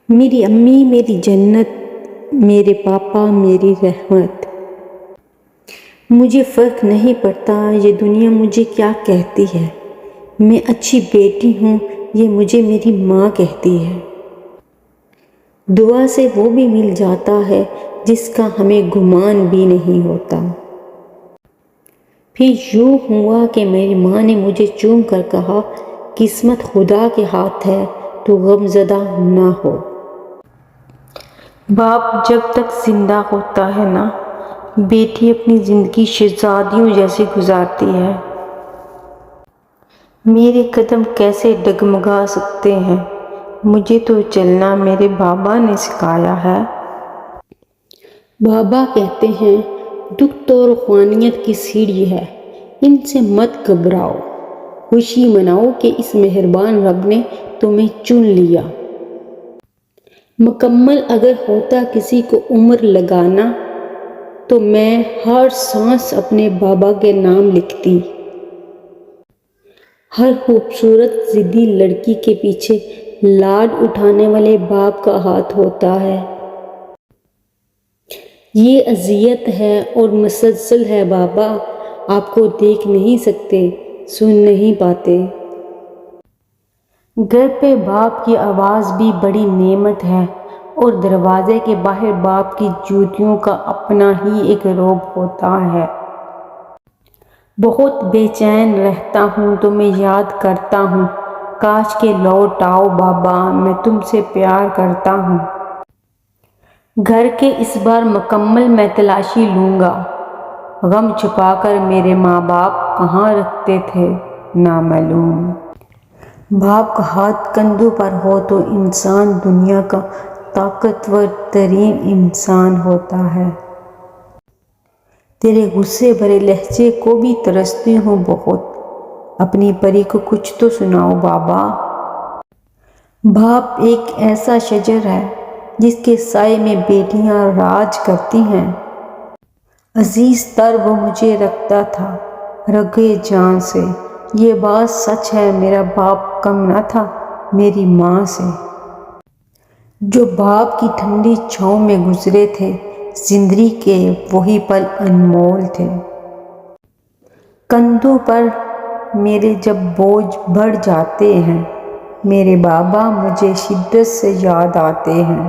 میری امی میری جنت، میرے پاپا میری رحمت۔ مجھے فرق نہیں پڑتا یہ دنیا مجھے کیا کہتی ہے، میں اچھی بیٹی ہوں یہ مجھے میری ماں کہتی ہے۔ دعا سے وہ بھی مل جاتا ہے جس کا ہمیں گمان بھی نہیں ہوتا۔ پھر یوں ہوا کہ میری ماں نے مجھے چوم کر کہا، قسمت خدا کے ہاتھ ہے، تو غم زدہ نہ ہو۔ باپ جب تک زندہ ہوتا ہے نا، بیٹی اپنی زندگی شہزادیوں جیسے گزارتی ہے۔ میرے قدم کیسے ڈگمگا سکتے ہیں، مجھے تو چلنا میرے بابا نے سکھایا ہے۔ بابا کہتے ہیں دکھ تو روحانیت کی سیڑھی ہے، ان سے مت گھبراؤ، خوشی مناؤ کہ اس مہربان رب نے تمہیں چن لیا۔ مکمل اگر ہوتا کسی کو عمر لگانا تو میں ہر سانس اپنے بابا کے نام لکھتی۔ ہر خوبصورت ضدی لڑکی کے پیچھے لاڈ اٹھانے والے باپ کا ہاتھ ہوتا ہے۔ یہ اذیت ہے اور مسلسل ہے بابا، آپ کو دیکھ نہیں سکتے، سن نہیں پاتے۔ گھر پہ باپ کی آواز بھی بڑی نعمت ہے، اور دروازے کے باہر باپ کی جوتیوں کا اپنا ہی ایک رعب ہوتا ہے۔ بہت بے چین رہتا ہوں تو میں یاد کرتا ہوں، کاش کہ لوٹ آؤ بابا، میں تم سے پیار کرتا ہوں۔ گھر کے اس بار مکمل میں تلاشی لوں گا، غم چھپا کر میرے ماں باپ کہاں رکھتے تھے نامعلوم۔ باپ کا ہاتھ کندھوں پر ہو تو انسان دنیا کا طاقتور ترین انسان ہوتا ہے۔ تیرے غصے بھرے لہجے کو بھی ترستی ہوں بہت، اپنی پری کو کچھ تو سناؤ بابا۔ باپ ایک ایسا شجر ہے جس کے سائے میں بیٹیاں راج کرتی ہیں۔ عزیز تر وہ مجھے رکھتا تھا رگے جان سے، یہ بات سچ ہے میرا باپ کم نہ تھا میری ماں سے۔ جو باپ کی ٹھنڈی چھاؤں میں گزرے تھے زندگی کے وہی پل انمول تھے۔ کندھوں پر میرے جب بوجھ بڑھ جاتے ہیں، میرے بابا مجھے شدت سے یاد آتے ہیں۔